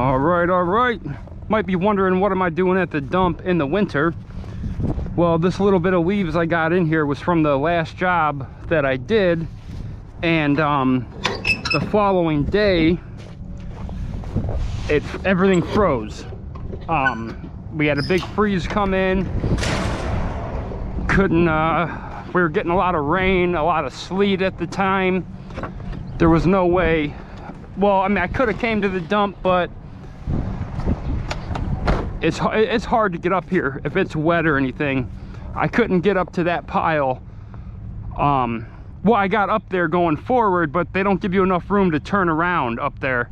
All right. Might be wondering, what am I doing at the dump in the winter? Well, this little bit of leaves I got in here was from the last job that I did, and the following day everything froze. We had a big freeze come in. We were getting a lot of rain, a lot of sleet at the time. There was no way. Well, I mean, I could have came to the dump, but it's hard to get up here if it's wet or anything. I couldn't get up to that pile. Well, I got up there going forward, but they don't give you enough room to turn around up there.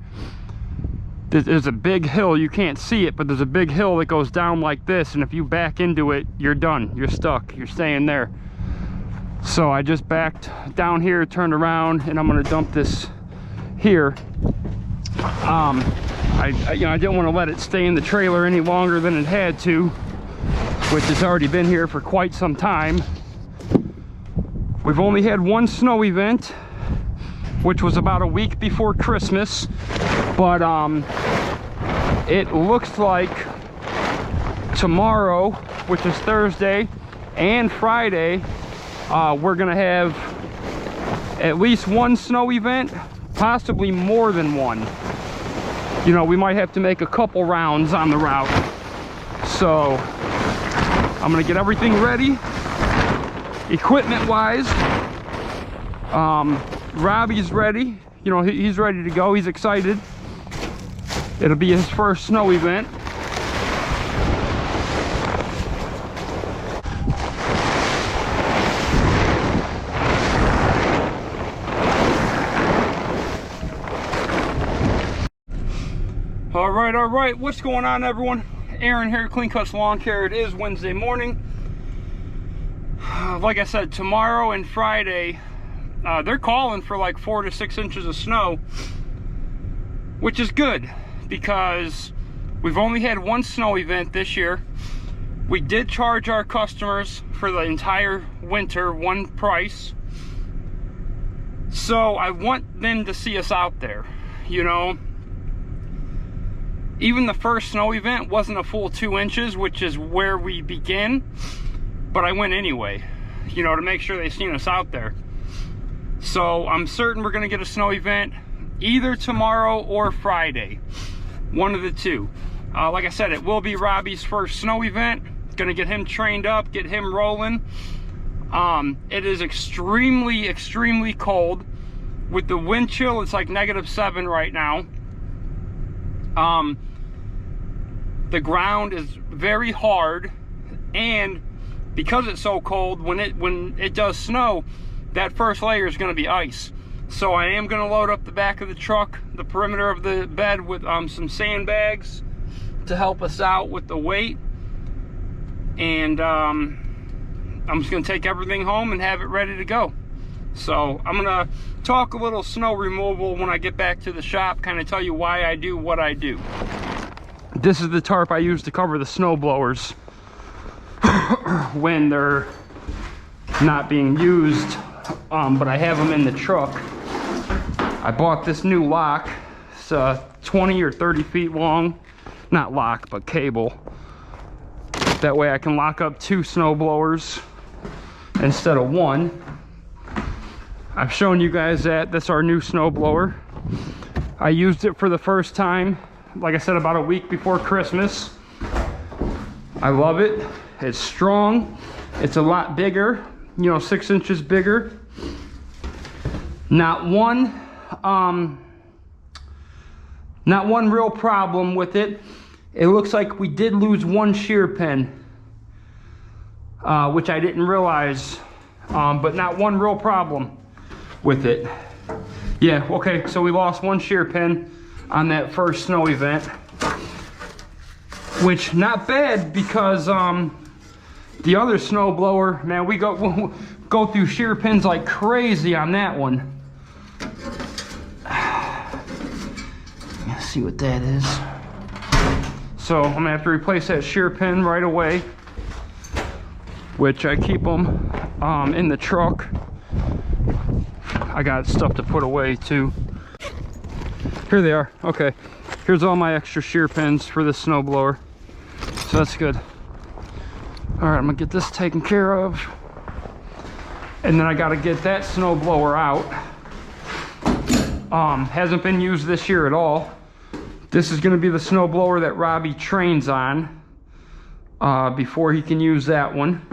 There's a big hill, you can't see it, but there's a big hill that goes down like this, and if you back into it, you're done, you're stuck, you're staying there. So I just backed down here, turned around, and I'm gonna dump this here. I didn't want to let it stay in the trailer any longer than it had to, which has already been here for quite some time. We've only had one snow event, which was about a week before Christmas, but it looks like tomorrow, which is Thursday, and Friday, we're gonna have at least one snow event, possibly more than one. You know, we might have to make a couple rounds on the route. So I'm gonna get everything ready, equipment wise. Robbie's ready, you know, he's ready to go, he's excited. It'll be his first snow event. All right, what's going on, everyone? Aaron here, Clean Cuts Lawn Care. It is Wednesday morning. Like I said, tomorrow and Friday, they're calling for like 4 to 6 inches of snow, which is good because we've only had one snow event this year. We did charge our customers for the entire winter one price, so I want them to see us out there. You know, even the first snow event wasn't a full 2 inches, which is where we begin, but I went anyway, you know, to make sure they seen us out there. So I'm certain we're gonna get a snow event either tomorrow or Friday, one of the two. Like I said, it will be Robbie's first snow event. Gonna get him trained up, get him rolling. It is extremely cold. With the wind chill, it's like -7 right now. The ground is very hard, and because it's so cold, when it does snow, that first layer is going to be ice. So I am going to load up the back of the truck, the perimeter of the bed, with some sandbags to help us out with the weight. And I'm just going to take everything home and have it ready to go. So I'm going to talk a little snow removal when I get back to the shop, kind of tell you why I do what I do. This is the tarp I use to cover the snow blowers when they're not being used, but I have them in the truck. I bought this new lock. It's 20 or 30 feet long. Not lock, but cable. That way I can lock up 2 snow blowers instead of 1. I've shown you guys that. That's our new snow blower. I used it for the first time, like I said, about a week before Christmas. I love it. It's strong. It's a lot bigger, you know, 6 inches bigger. Not one real problem with it. It looks like we did lose one shear pin, which I didn't realize, but not one real problem with it. Yeah, okay, so we lost one shear pin on that first snow event, which not bad because the other snow blower, man, we go through shear pins like crazy on that one. Let's see what that is. So I'm gonna have to replace that shear pin right away, which I keep them in the truck. I got stuff to put away too. Here they are. Okay, Here's all my extra shear pins for this snowblower, so that's good. All right, I'm gonna get this taken care of, and then I got to get that snowblower out. Hasn't been used this year at all. This is going to be the snowblower that Robbie trains on before he can use that one.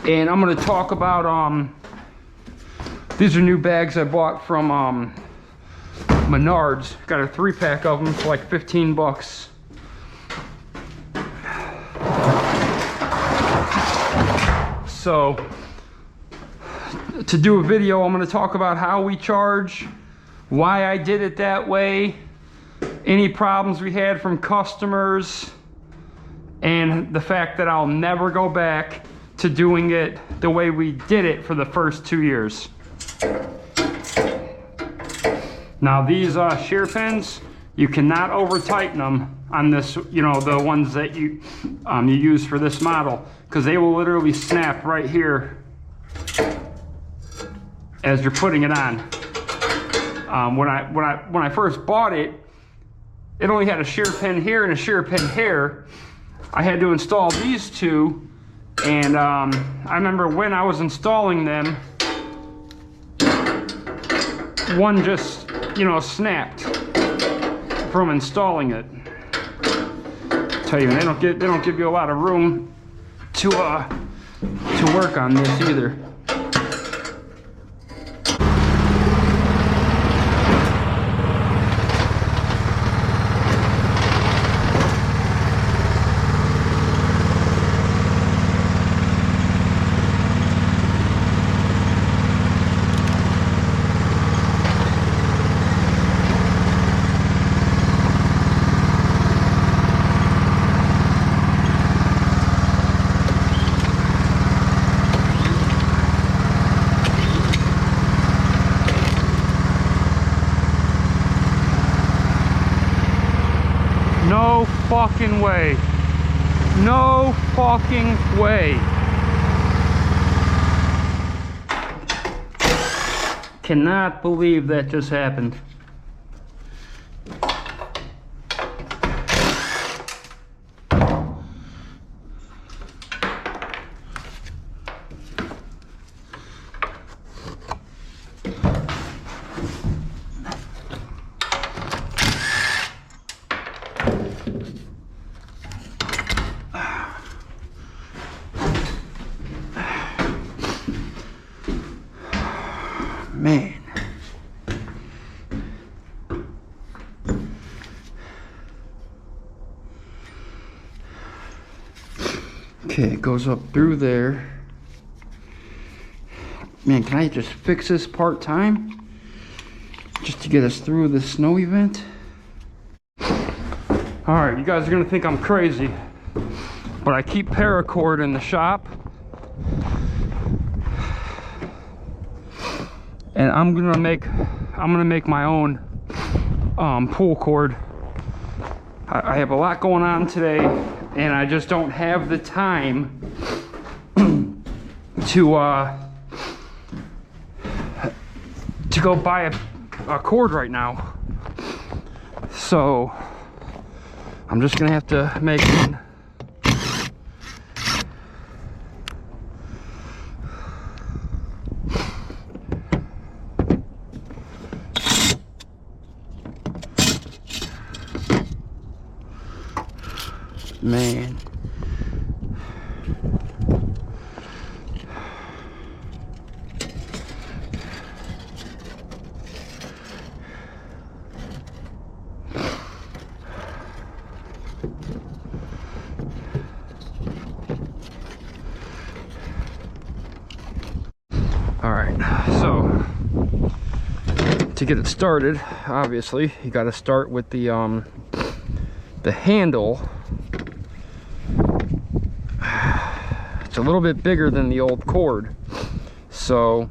And I'm going to talk about these are new bags I bought from Menards. Got a 3-pack of them for like 15 bucks. So to do a video, I'm going to talk about how we charge, why I did it that way, any problems we had from customers, and the fact that I'll never go back to doing it the way we did it for the first 2 years. Now these shear pins, you cannot over tighten them on this, you know, the ones that you use for this model, because they will literally snap right here as you're putting it on. When I first bought it, it only had a shear pin here and a shear pin here. I had to install these two, and I remember when I was installing them, one just, you know, snapped from installing it. Tell you, they don't give you a lot of room to work on this either. No fucking way. No fucking way. Cannot believe that just happened. Man. Okay, it goes up through there. Man, can I just fix this part-time? Just to get us through this snow event? Alright, you guys are gonna think I'm crazy, but I keep paracord in the shop. And I'm gonna make my own pull cord. I have a lot going on today, and I just don't have the time to go buy a cord right now. So I'm just gonna have to make one. Man. All right, so to get it started, obviously you got to start with the handle. It's a little bit bigger than the old cord, so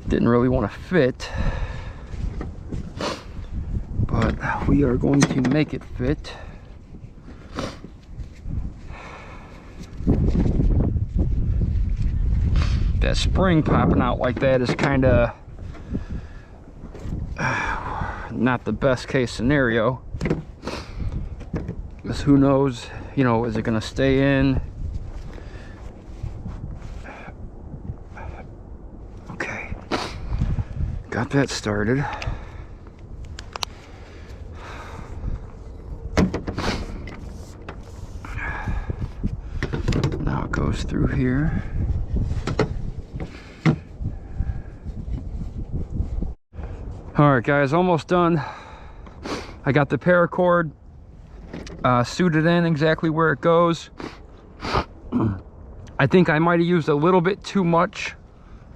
didn't really want to fit, but we are going to make it fit. That spring popping out like that is kind of not the best case scenario, because who knows, you know, is it going to stay in? Okay, got that started. Now it goes through here. All right, guys, almost done. I got the paracord suited in exactly where it goes. I think I might have used a little bit too much,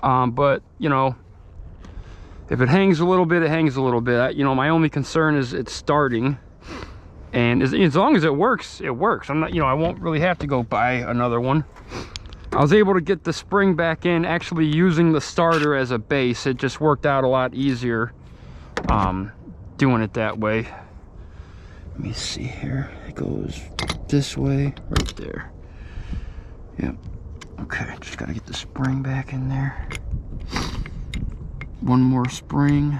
but you know, if it hangs a little bit, it hangs a little bit. You know, my only concern is it's starting, and as long as it works, it works. I'm not, you know, I won't really have to go buy another one. I was able to get the spring back in actually using the starter as a base. It just worked out a lot easier doing it that way. Let me see here. It goes this way, right there. Yep. Okay, just gotta get the spring back in there. One more spring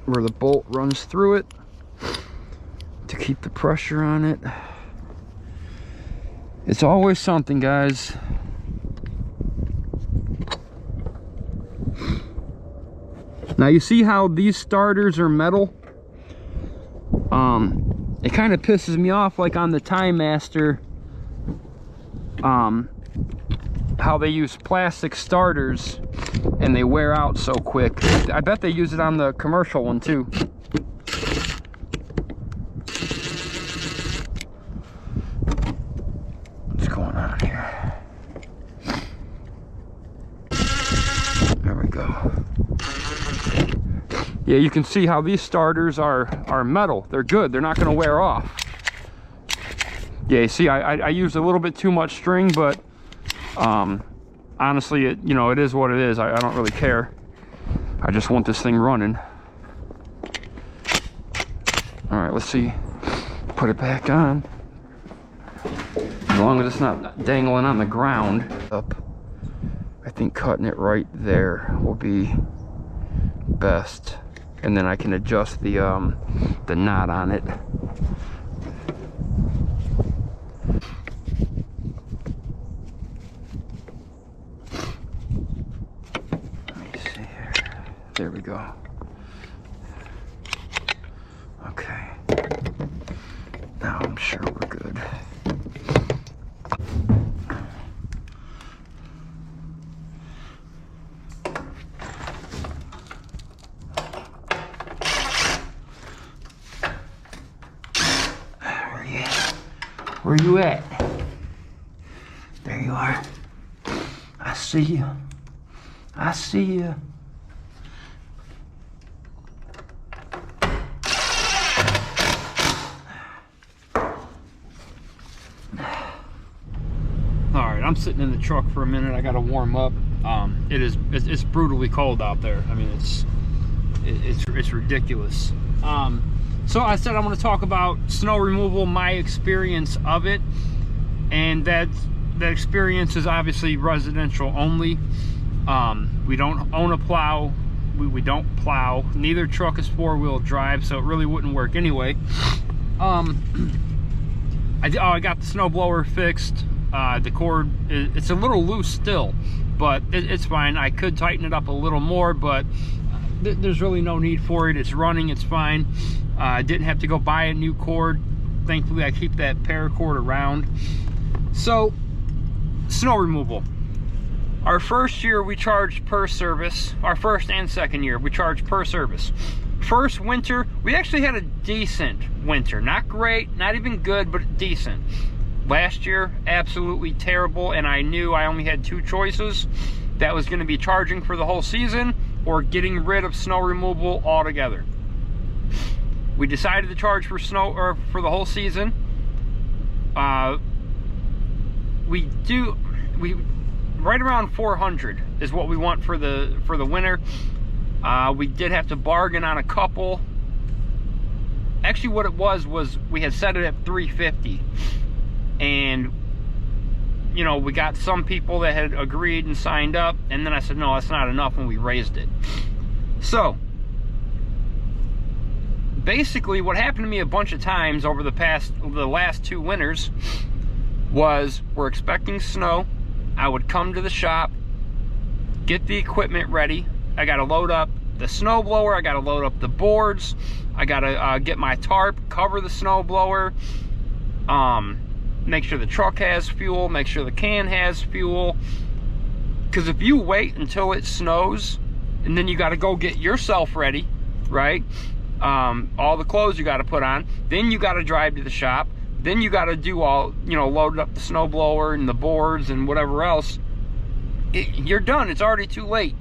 where the bolt runs through it to keep the pressure on it. It's always something, guys. Now you see how these starters are metal? It kind of pisses me off, like on the Time Master, how they use plastic starters and they wear out so quick. I bet they use it on the commercial one too. What's going on here? There we go. Yeah, you can see how these starters are metal. They're good. They're not going to wear off. Yeah, you see, I used a little bit too much string, but honestly, it, you know, it is what it is. I don't really care. I just want this thing running. All right, let's see. Put it back on. As long as it's not dangling on the ground. Up. I think cutting it right there will be best. And then I can adjust the knot on it. Let me see here. There we go. Okay. Now I'm sure we're good. Where you at? There you are. I see you. I see you. Alright, I'm sitting in the truck for a minute. I gotta warm up. It's brutally cold out there. I mean, it's ridiculous. So I said I'm going to talk about snow removal, my experience of it, and that experience is obviously residential only. We don't own a plow. We don't plow. Neither truck is four-wheel drive, so it really wouldn't work anyway. I got the snow blower fixed. The cord, it's a little loose still, but it's fine. I could tighten it up a little more, but there's really no need for it. It's running, it's fine. I didn't have to go buy a new cord. Thankfully, I keep that paracord around. So, snow removal. Our first year we charged per service. Our first and second year we charged per service. First winter, we actually had a decent winter. Not great, not even good, but decent. Last year, absolutely terrible, and I knew I only had two choices. That was going to be charging for the whole season or getting rid of snow removal altogether. We decided to charge for snow or for the whole season. We right around 400 is what we want for the winter. We did have to bargain on a couple. Actually, what it was we had set it at 350, and you know, we got some people that had agreed and signed up, and then I said no, that's not enough, and we raised it. So basically what happened to me a bunch of times over the last 2 winters was we're expecting snow. I would come to the shop, get the equipment ready. I got to load up the snow blower. I got to load up the boards. I got to get my tarp, cover the snow blower, make sure the truck has fuel, make sure the can has fuel. Because if you wait until it snows and then you got to go get yourself ready, right? All the clothes you got to put on, then you got to drive to the shop, then you got to do all, you know, load up the snow blower and the boards and whatever else. You're done. It's already too late.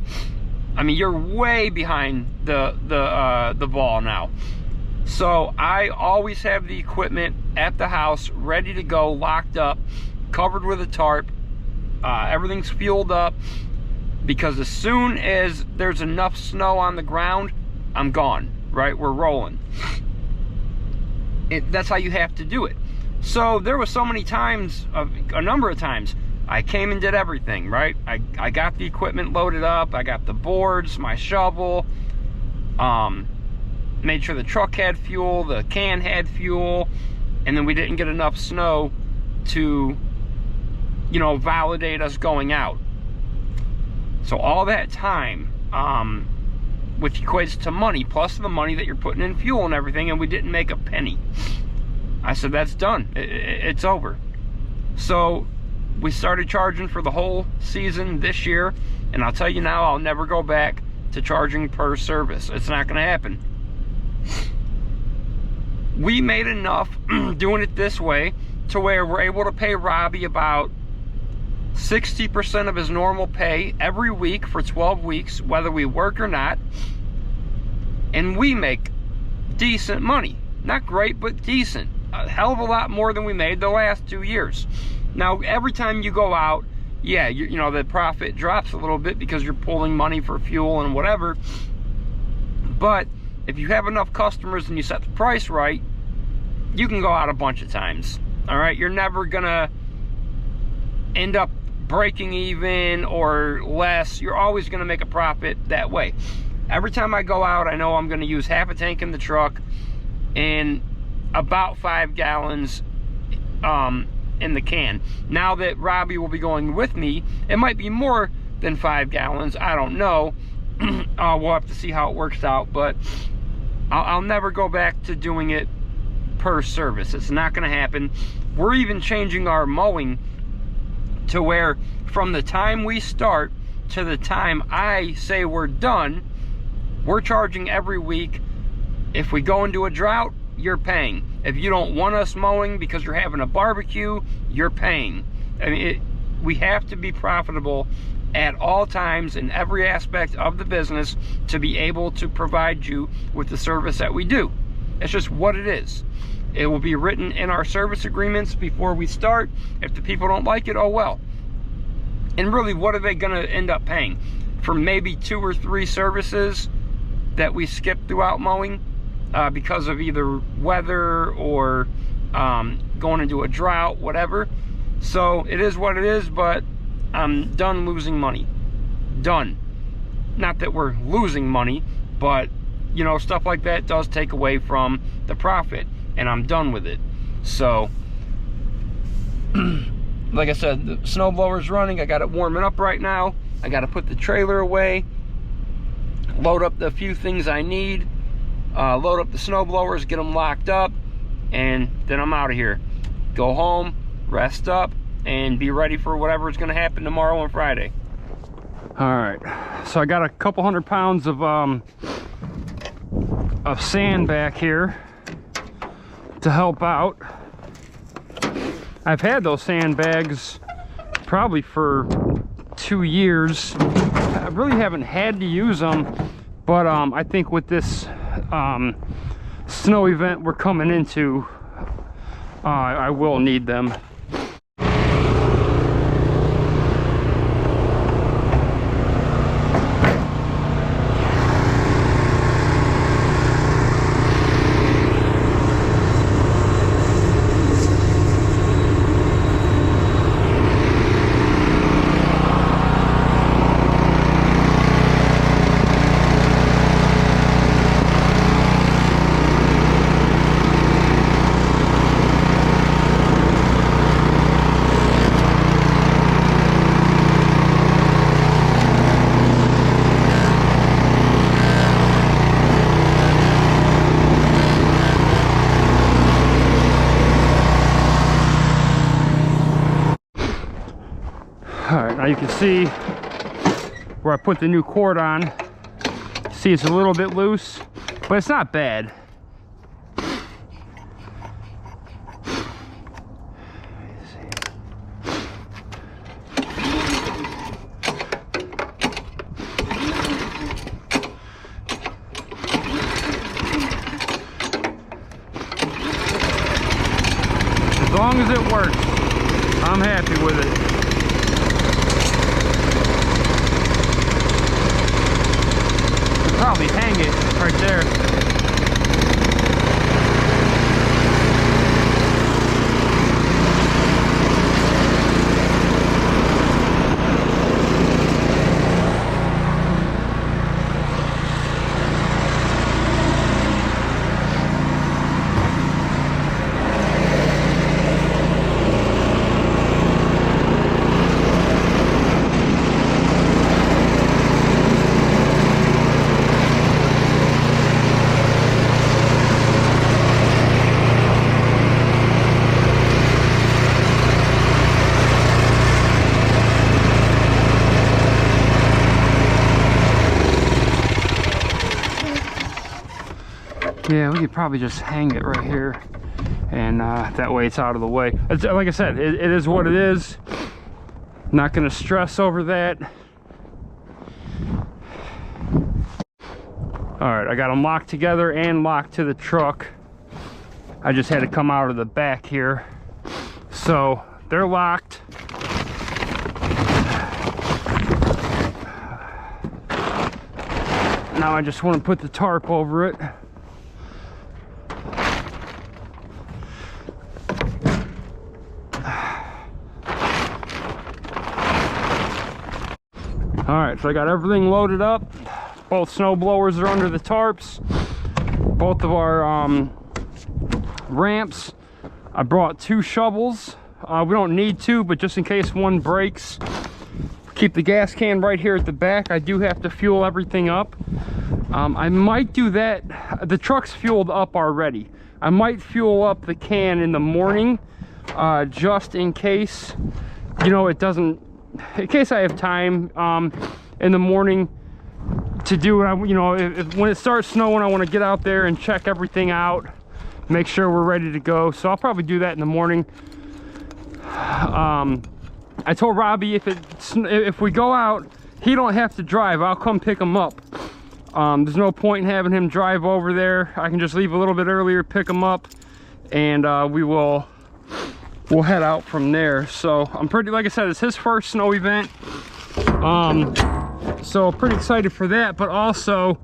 I mean, you're way behind the ball now. So I always have the equipment at the house ready to go, locked up, covered with a tarp. Everything's fueled up, because as soon as there's enough snow on the ground, I'm gone, right? We're rolling. That's how you have to do it. So there was so many times, a number of times, I came and did everything, right? I got the equipment loaded up, I got the boards, my shovel, made sure the truck had fuel, the can had fuel, and then we didn't get enough snow to, you know, validate us going out. So all that time, which equates to money, plus the money that you're putting in fuel and everything, and we didn't make a penny. I said, that's done. It's over. So we started charging for the whole season this year, and I'll tell you now, I'll never go back to charging per service. It's not going to happen. We made enough doing it this way to where we're able to pay Robbie about 60% of his normal pay every week for 12 weeks, whether we work or not. And we make decent money. Not great, but decent. A hell of a lot more than we made the last 2 years. Now, every time you go out, yeah, you know, the profit drops a little bit because you're pulling money for fuel and whatever. But if you have enough customers and you set the price right, you can go out a bunch of times. All right, you're never gonna end up breaking even or less. You're always gonna make a profit that way. Every time I go out, I know I'm gonna use half a tank in the truck and about 5 gallons in the can. Now that Robbie will be going with me, it might be more than 5 gallons. I don't know. We'll have to see how it works out, but I'll never go back to doing it per service. It's not going to happen. We're even changing our mowing to where from the time we start to the time I say we're done, we're charging every week. If we go into a drought, you're paying. If you don't want us mowing because you're having a barbecue, you're paying. I mean, we have to be profitable at all times in every aspect of the business to be able to provide you with the service that we do. It's just what it is. It will be written in our service agreements before we start. If the people don't like it, oh well. And really, what are they going to end up paying? For maybe 2 or 3 services that we skip throughout mowing because of either weather or going into a drought, whatever. So it is what it is, but I'm done losing money. Done. Not that we're losing money, but you know, stuff like that does take away from the profit, and I'm done with it. So like I said, the snowblower's running. I got it warming up right now. I got to put the trailer away, load up the few things I need, load up the snowblowers, get them locked up, and then I'm out of here. Go home, rest up, and be ready for whatever is going to happen tomorrow and Friday. All right, so I got a couple 100 pounds of sand back here to help out. I've had those sandbags probably for 2 years. I really haven't had to use them, but I think with this snow event we're coming into, I will need them. Now you can see where I put the new cord on. See, it's a little bit loose, but it's not bad. As long as it works, I'm happy with it. Probably hang it right there. Yeah, we could probably just hang it right here, and that way it's out of the way. Like I said, it is what it is. Not going to stress over that. Alright, I got them locked together and locked to the truck. I just had to come out of the back here. So, they're locked. Now I just want to put the tarp over it. Alright, so I got everything loaded up. Both snow blowers are under the tarps. Both of our ramps. I brought 2 shovels. We don't need to, but just in case one breaks. Keep the gas can right here at the back. I do have to fuel everything up. I might do that. The truck's fueled up already. I might fuel up the can in the morning, just in case, you know, it doesn't, in case I have time in the morning to do it. You know, when it starts snowing, I want to get out there and check everything out, make sure we're ready to go. So I'll probably do that in the morning. I told Robbie if we go out, he don't have to drive. I'll come pick him up. There's no point in having him drive over there. I can just leave a little bit earlier, pick him up, and we'll head out from there. So I'm pretty, like I said, it's his first snow event. So pretty excited for that, but also,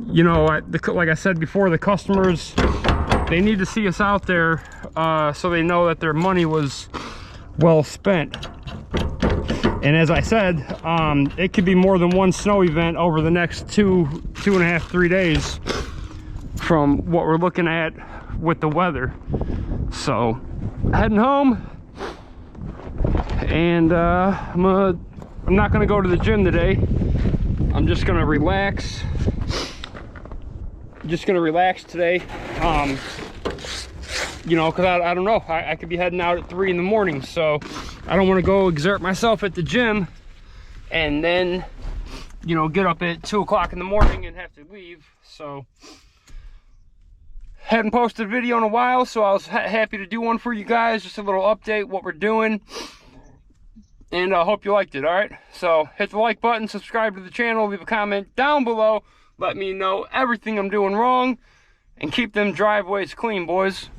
you know, like I said before, the customers, they need to see us out there so they know that their money was well spent. And as I said, it could be more than one snow event over the next 2.5, 3 days from what we're looking at with the weather. So heading home, and I'm not gonna go to the gym today. I'm just gonna relax. Just gonna relax today. You know, because I don't know, I could be heading out at 3 in the morning, so I don't want to go exert myself at the gym and then, you know, get up at 2 o'clock in the morning and have to leave. So hadn't posted a video in a while, so I was happy to do one for you guys, just a little update what we're doing, and I hope you liked it. All right, so hit the like button, subscribe to the channel, leave a comment down below, let me know everything I'm doing wrong, and keep them driveways clean, boys.